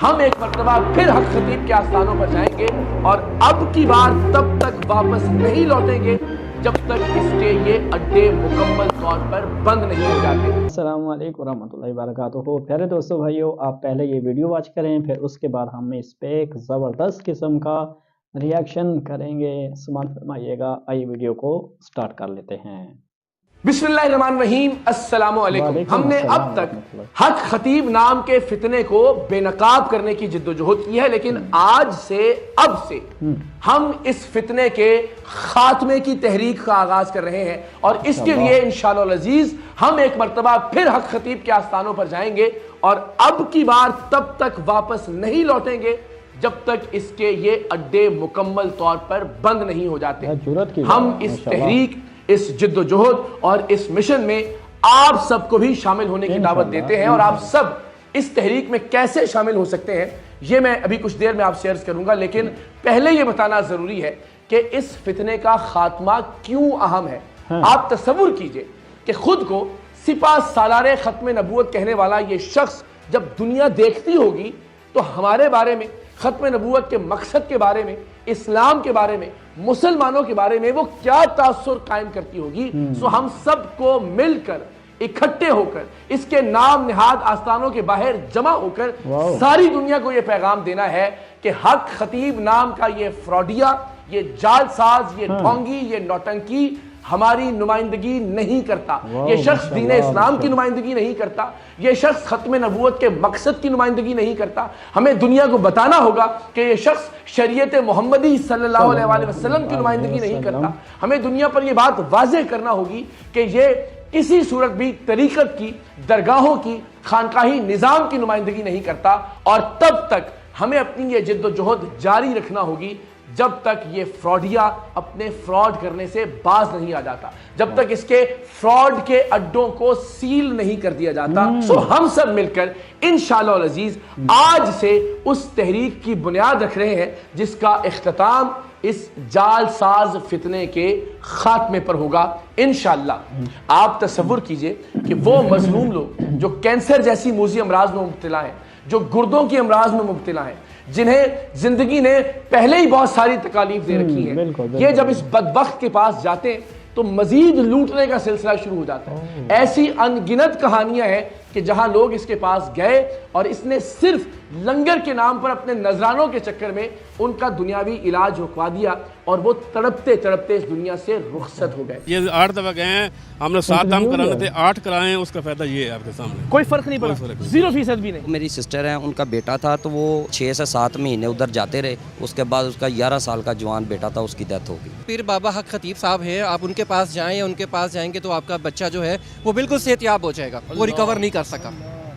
ہم ایک مرتبہ پھر حق خطیب کے آستانوں پر جائیں گے اور اب کی بار تب تک واپس نہیں لوٹیں گے جب تک اس کے یہ اڈے مکمل طور پر بند نہیں ہو جاتے۔ السلام علیکم ورحمۃ اللہ وبرکاتہ۔ پیارے دوستو بھائیو، آپ پہلے یہ ویڈیو واچ کریں، پھر اس کے بعد ہم اس پہ ایک زبردست قسم کا ریاکشن کریں گے۔ سماعت فرمائیے گا۔ آئیے ویڈیو کو سٹارٹ کر لیتے ہیں۔ بسم اللہ الرحمن الرحیم۔ السلام علیکم۔ ہم نے اب تک حق خطیب نام کے فتنے کو بے نقاب کرنے کی جد و جہد کی ہے، لیکن آج سے اب سے ہم اس فتنے کے خاتمے کی تحریک کا آغاز کر رہے ہیں، اور اس کے لیے انشاءاللہ العزیز ہم ایک مرتبہ پھر حق خطیب کے آستانوں پر جائیں گے اور اب کی بار تب تک واپس نہیں لوٹیں گے جب تک اس کے یہ اڈے مکمل طور پر بند نہیں ہو جاتے۔ ہم اس تحریک، اس جد و جہد اور اس مشن میں آپ سب کو بھی شامل ہونے کی دعوت دیتے ہیں، اور آپ سب اس تحریک میں کیسے شامل ہو سکتے ہیں یہ میں ابھی کچھ دیر میں آپ سے عرض کروں گا، لیکن پہلے یہ بتانا ضروری ہے کہ اس فتنے کا خاتمہ کیوں اہم ہے۔ آپ تصور کیجئے کہ خود کو سپہ سالار ختم نبوت کہنے والا یہ شخص جب دنیا دیکھتی ہوگی تو ہمارے بارے میں، ختم نبوت کے مقصد کے بارے میں، اسلام کے بارے میں، مسلمانوں کے بارے میں وہ کیا تاثر قائم کرتی ہوگی۔ سو ہم سب کو مل کر، اکٹھے ہو کر، اس کے نام نہاد آستانوں کے باہر جمع ہو کر ساری دنیا کو یہ پیغام دینا ہے کہ حق خطیب نام کا یہ فراڈیا، یہ جال ساز، یہ ڈھونگی، یہ نوٹنکی ہماری نمائندگی نہیں کرتا۔ یہ شخص دین اسلام کی نمائندگی نہیں کرتا، یہ شخص ختم نبوت کے مقصد کی نمائندگی نہیں کرتا۔ ہمیں دنیا کو بتانا ہوگا کہ یہ شخص شریعت محمدی صلی اللہ علیہ وآلہ وسلم کی نمائندگی نہیں کرتا۔ ہمیں دنیا پر یہ بات واضح کرنا ہوگی کہ یہ کسی صورت بھی طریقت کی، درگاہوں کی، خانقاہی نظام کی نمائندگی نہیں کرتا، اور تب تک ہمیں اپنی یہ جد و جہد جاری رکھنا ہوگی جب تک یہ فراڈیا اپنے فراڈ کرنے سے باز نہیں آ جاتا، جب تک اس کے فراڈ کے اڈوں کو سیل نہیں کر دیا جاتا۔ سو ہم سب مل کر انشاءاللہ العزیز آج سے اس تحریک کی بنیاد رکھ رہے ہیں جس کا اختتام اس جال ساز فتنے کے خاتمے پر ہوگا انشاءاللہ۔ آپ تصور کیجئے کہ وہ مظلوم لوگ جو کینسر جیسی موذی امراض میں مبتلا ہیں، جو گردوں کی امراض میں مبتلا ہیں، جنہیں زندگی نے پہلے ہی بہت ساری تکالیف دے رکھی ہیں، یہ جب اس بدبخت کے پاس جاتے ہیں تو مزید لوٹنے کا سلسلہ شروع ہو جاتا ہے۔ ایسی ان گنت کہانیاں ہیں کہ جہاں لوگ اس کے پاس گئے اور اس نے صرف لنگر کے نام پر اپنے نذرانوں کے چکر میں ان کا دنیاوی علاج رکوا دیا اور وہ تڑپتے تڑپتے اس دنیا سے رخصت ہو گئے۔ یہ 8 دفعہ گئے ہیں، ہم نے 7 دم کرانے تھے، 8 کرائے ہیں، اس کا فائدہ یہ ہے آپ کے سامنے۔ کوئی فرق نہیں پڑا، 0% بھی نہیں۔ میری سسٹر ہے، ان کا بیٹا تھا تو وہ 6 سے 7 مہینے ادھر جاتے رہے، اس کے بعد اس کا 11 سال کا جوان بیٹا تھا، اس کی ڈیتھ ہو گئی۔ پیر بابا حق خطیب صاحب ہیں، آپ ان کے پاس جائیں یا ان کے پاس جائیں گے تو آپ کا بچہ جو ہے وہ بالکل صحت یاب ہو جائے گا، وہ ریکور نہیں کر سکا،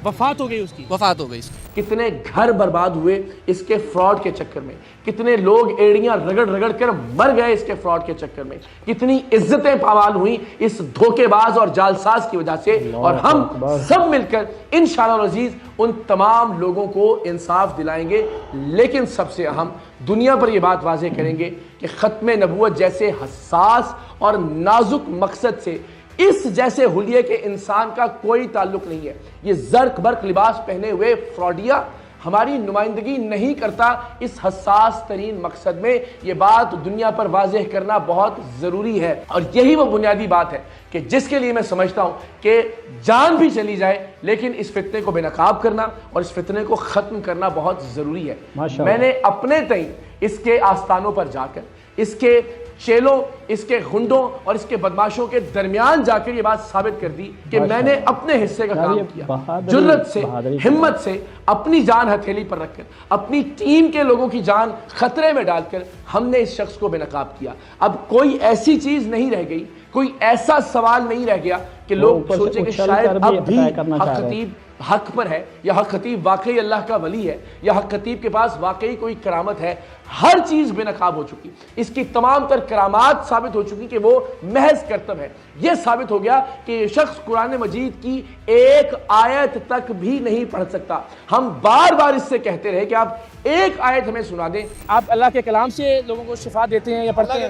وفات ہو گئی اس کی، وفات ہو گئی اس کی۔ کتنے گھر برباد ہوئے اس کے فراڈ کے چکر میں، کتنے لوگ ایڑیاں رگڑ رگڑ کر مر گئے اس کے فراڈ کے چکر میں، کتنی عزتیں پامال ہوئیں اس دھوکے باز اور جالساز کی وجہ سے، اور ہم سب مل کر انشاءاللہ العزیز ان تمام لوگوں کو انصاف دلائیں گے۔ لیکن سب سے اہم، دنیا پر یہ بات واضح کریں گے کہ ختم نبوت جیسے حساس اور نازک مقصد سے اس جیسے حلیے کے انسان کا کوئی تعلق نہیں ہے۔ یہ زرق برق لباس پہنے ہوئے فراڈیا ہماری نمائندگی نہیں کرتا اس حساس ترین مقصد میں۔ یہ بات دنیا پر واضح کرنا بہت ضروری ہے، اور یہی وہ بنیادی بات ہے کہ جس کے لیے میں سمجھتا ہوں کہ جان بھی چلی جائے لیکن اس فتنے کو بے نقاب کرنا اور اس فتنے کو ختم کرنا بہت ضروری ہے۔ میں نے اپنے تئیں اس کے آستانوں پر جا کر، اس کے چیلوں، اس کے غنڈوں اور اس کے بدماشوں کے درمیان جا کر یہ بات ثابت کر دی کہ میں نے اپنے حصے کا کام کیا، جرت سے، ہمت سے، اپنی جان ہتھیلی پر رکھ کر، اپنی ٹیم کے لوگوں کی جان خطرے میں ڈال کر ہم نے اس شخص کو بے نقاب کیا۔ اب کوئی ایسی چیز نہیں رہ گئی، کوئی ایسا سوال نہیں رہ گیا کہ لوگ سوچیں کہ شاید اب بھی حق خطیب حق پر ہے، یا حق خطیب واقعی اللہ کا ولی ہے، یا حق خطیب کے پاس واقعی کوئی کرامت ہے۔ ہر چیز بے نقاب ہو چکی، اس کی تمام تر کرامات ثابت ہو چکی کہ وہ محض کرتب ہے۔ یہ ثابت ہو گیا کہ یہ شخص قرآن مجید کی ایک آیت تک بھی نہیں پڑھ سکتا۔ ہم بار بار اس سے کہتے رہے کہ آپ ایک آیت ہمیں سنا دیں۔ آپ اللہ کے کلام سے لوگوں کو شفا دیتے ہیں یا پڑھتے ہیں؟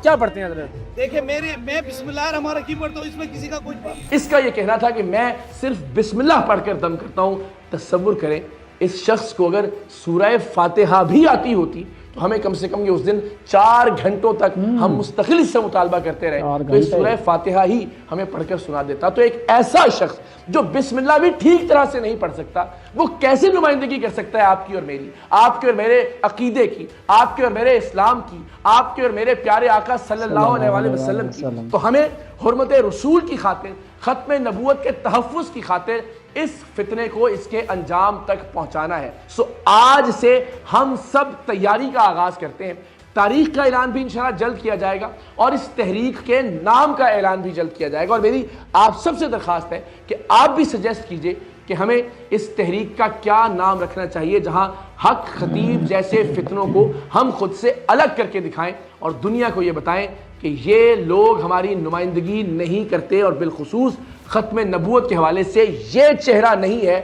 کیا پڑھتے ہیں حضرت؟ دیکھیں میں بسم اللہ الرحمن الرحیم پڑھتا ہوں، اس میں کسی کا کچھ اس کا یہ کہنا تھا کہ میں صرف بسم اللہ پڑھ کر دم کرتا ہوں۔ تصور کریں اس شخص کو اگر سورہ فاتحہ بھی آتی ہوتی تو ہمیں کم سے کم یہ اس دن 4 گھنٹوں تک ہم مستقل اس سے مطالبہ کرتے رہے تو اس سورہ فاتحہ ہی ہمیں پڑھ کر سنا دیتا. تو ایک ایسا شخص جو بسم اللہ بھی ٹھیک طرح سے نہیں پڑھ سکتا وہ کیسے نمائندگی کر سکتا ہے آپ کی اور میری, آپ کے اور میرے عقیدے کی, آپ کے اور میرے اسلام کی, آپ کے اور میرے پیارے آقا صلی اللہ علیہ وآلہ وسلم کی. تو ہمیں حرمت رسول کی خاطر, ختم نبوت کے تحفظ کی خاطر اس فتنے کو اس کے انجام تک پہنچانا ہے. آج سے ہم سب تیاری کا آغاز کرتے ہیں. تاریخ کا اعلان بھی انشاءاللہ جلد کیا جائے گا اور اس تحریک کے نام کا اعلان بھی جلد کیا جائے گا. اور میری آپ سب سے درخواست ہے کہ آپ بھی سجیسٹ کیجئے کہ ہمیں اس تحریک کا کیا نام رکھنا چاہیے جہاں حق خطیب جیسے فتنوں کو ہم خود سے الگ کر کے دکھائیں اور دنیا کو یہ بتائیں کہ یہ لوگ ہماری نمائندگی نہیں کرتے, اور بالخصوص ختم نبوت کے حوالے سے یہ چہرہ نہیں ہے.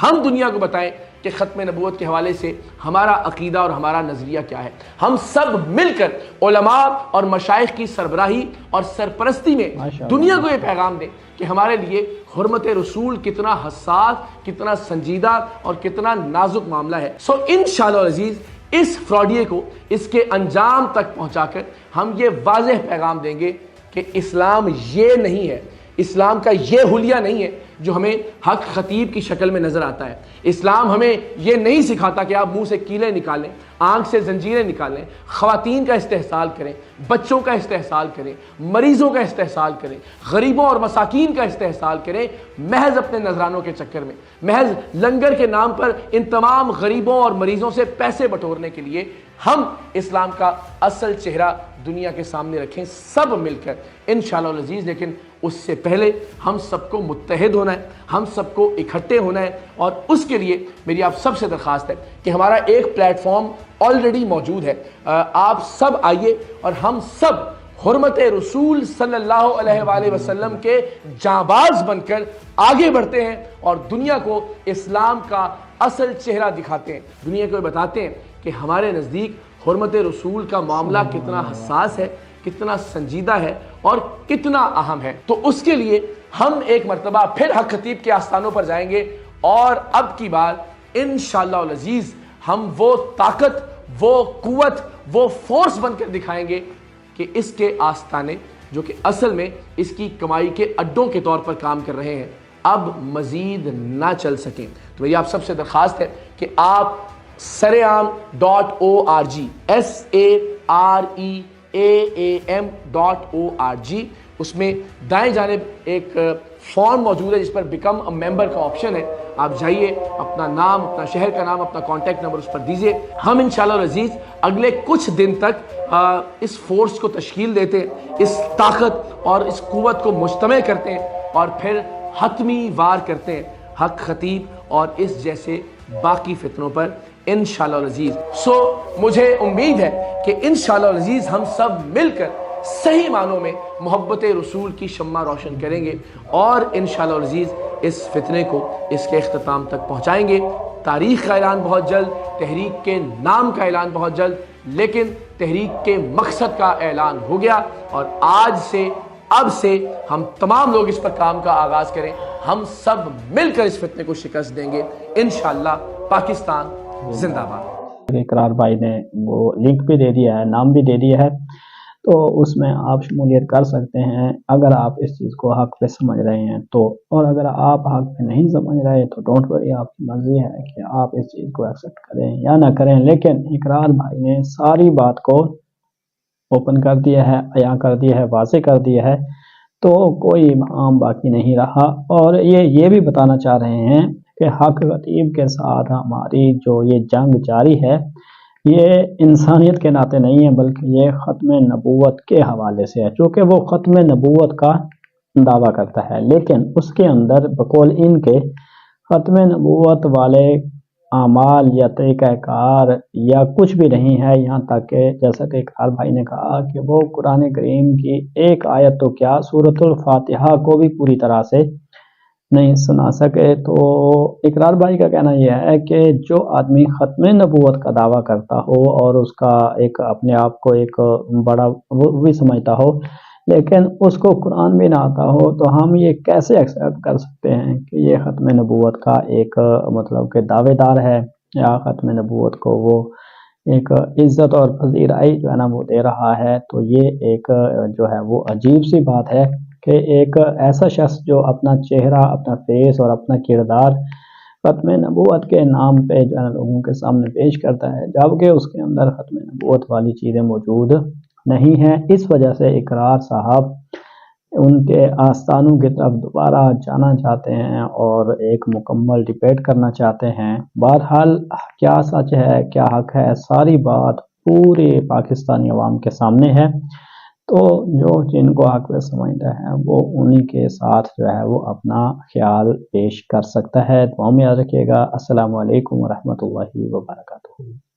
ہم دنیا کو بتائیں کہ ختم نبوت کے حوالے سے ہمارا عقیدہ اور ہمارا نظریہ کیا ہے. ہم سب مل کر علماء اور مشائخ کی سربراہی اور سرپرستی میں دنیا کو یہ پیغام دیں کہ ہمارے لیے حرمت رسول کتنا حساس, کتنا سنجیدہ اور کتنا نازک معاملہ ہے. انشاءاللہ العزیز اس فراڈیے کو اس کے انجام تک پہنچا کر ہم یہ واضح پیغام دیں گے کہ اسلام یہ نہیں ہے, اسلام کا یہ حلیہ نہیں ہے جو ہمیں حق خطیب کی شکل میں نظر آتا ہے. اسلام ہمیں یہ نہیں سکھاتا کہ آپ منہ سے کیلیں نکالیں, آنکھ سے زنجیریں نکالیں, خواتین کا استحصال کریں, بچوں کا استحصال کریں, مریضوں کا استحصال کریں, غریبوں اور مساکین کا استحصال کریں, محض اپنے نذرانوں کے چکر میں, محض لنگر کے نام پر ان تمام غریبوں اور مریضوں سے پیسے بٹورنے کے لیے ہم اسلام کا اصل چہرہ دنیا کے سامنے رکھیں سب مل کر انشاءاللہ العزیز. لیکن اس سے پہلے ہم سب کو متحد ہونا ہے, ہم سب کو اکٹھے ہونا ہے, اور اس کے لیے میری آپ سب سے درخواست ہے کہ ہمارا ایک پلیٹ فارم آلریڈی موجود ہے. آپ سب آئیے اور ہم سب حرمت رسول صلی اللہ علیہ وآلہ وسلم کے جانباز بن کر آگے بڑھتے ہیں اور دنیا کو اسلام کا اصل چہرہ دکھاتے ہیں. دنیا کو بتاتے ہیں کہ ہمارے نزدیک حرمت رسول کا معاملہ کتنا حساس ہے, کتنا سنجیدہ ہے اور کتنا اہم ہے. تو اس کے لیے ہم ایک مرتبہ پھر حق خطیب کے آستانوں پر جائیں گے اور اب کی بار انشاءاللہ العزیز ہم وہ طاقت, وہ قوت, وہ فورس بن کر دکھائیں گے کہ اس کے آستانے جو کہ اصل میں اس کی کمائی کے اڈوں کے طور پر کام کر رہے ہیں اب مزید نہ چل سکیں. تو میری آپ سب سے درخواست ہے کہ آپ saream.org saream.org اس میں دائیں جانب ایک فارم موجود ہے جس پر بیکم اے ممبر کا آپشن ہے. آپ جائیے, اپنا نام, اپنا شہر کا نام, اپنا کانٹیکٹ نمبر اس پر دیجئے. ہم انشاءاللہ العزیز اگلے کچھ دن تک اس فورس کو تشکیل دیتے ہیں, اس طاقت اور اس قوت کو مجتمع کرتے ہیں اور پھر حتمی وار کرتے ہیں حق خطیب اور اس جیسے باقی فتنوں پر انشاءاللہ العزیز. مجھے امید ہے کہ انشاءاللہ العزیز ہم سب مل کر صحیح معنوں میں محبت رسول کی شمع روشن کریں گے اور انشاءاللہ العزیز اس فتنے کو اس کے اختتام تک پہنچائیں گے. تاریخ کا اعلان بہت جلد, تحریک کے نام کا اعلان بہت جلد, لیکن تحریک کے مقصد کا اعلان ہو گیا اور آج سے اب سے ہم تمام لوگ اس پر کام کا آغاز کریں. ہم سب مل کر اس فتنے کو شکست دیں گے انشاءاللہ. پاکستان زندہ باد. اقرار بھائی نے وہ لنک بھی دے دیا ہے, نام بھی دے دیا ہے, تو اس میں آپ شمولیت کر سکتے ہیں اگر آپ اس چیز کو حق پہ سمجھ رہے ہیں تو, اور اگر آپ حق پہ نہیں سمجھ رہے تو ڈونٹ وری, آپ کی مرضی ہے کہ آپ اس چیز کو ایکسیپٹ کریں یا نہ کریں. لیکن اقرار بھائی نے ساری بات کو اوپن کر دیا ہے, عیاں کر دیا ہے, واضح کر دیا ہے, تو کوئی عام باقی نہیں رہا. اور یہ بھی بتانا چاہ رہے ہیں کہ حق خطیب کے ساتھ ہماری جو یہ جنگ جاری ہے یہ انسانیت کے ناطے نہیں ہے بلکہ یہ ختم نبوت کے حوالے سے ہے, چونکہ وہ ختم نبوت کا دعویٰ کرتا ہے لیکن اس کے اندر بقول ان کے ختم نبوت والے اعمال یا طریقہ کار یا کچھ بھی نہیں ہے. یہاں تک کہ جیسا کہ اقرار بھائی نے کہا کہ وہ قرآن کریم کی ایک آیت تو کیا سورۃ الفاتحہ کو بھی پوری طرح سے نہیں سنا سکے. تو اقرار بھائی کا کہنا یہ ہے کہ جو آدمی ختم نبوت کا دعویٰ کرتا ہو اور اس کا ایک اپنے آپ کو ایک بڑا وہ بھی سمجھتا ہو, لیکن اس کو قرآن بھی نہ آتا ہو تو ہم یہ کیسے ایکسیپٹ کر سکتے ہیں کہ یہ ختم نبوت کا ایک مطلب کہ دعوے دار ہے، یا ختم نبوت کو وہ ایک عزت اور پذیرائی جو ہے نا وہ دے رہا ہے؟ تو یہ ایک جو ہے وہ عجیب سی بات ہے کہ ایک ایسا شخص جو اپنا چہرہ، اپنا فیس اور اپنا کردار ختم نبوت کے نام پہ جو ہے لوگوں کے سامنے پیش کرتا ہے، جبکہ اس کے اندر ختم نبوت والی چیزیں موجود نہیں ہیں۔ اس وجہ سے اقرار صاحب ان کے آستانوں کی طرف دوبارہ جانا چاہتے ہیں اور ایک مکمل ڈبیٹ کرنا چاہتے ہیں۔ بہرحال کیا سچ ہے، کیا حق ہے، ساری بات پورے پاکستانی عوام کے سامنے ہے، تو جو جن کو حق سمجھتا ہے وہ انہی کے ساتھ جو ہے وہ اپنا خیال پیش کر سکتا ہے۔ دعاؤں میں یاد رکھیے گا۔ السلام علیکم ورحمۃ اللہ وبرکاتہ۔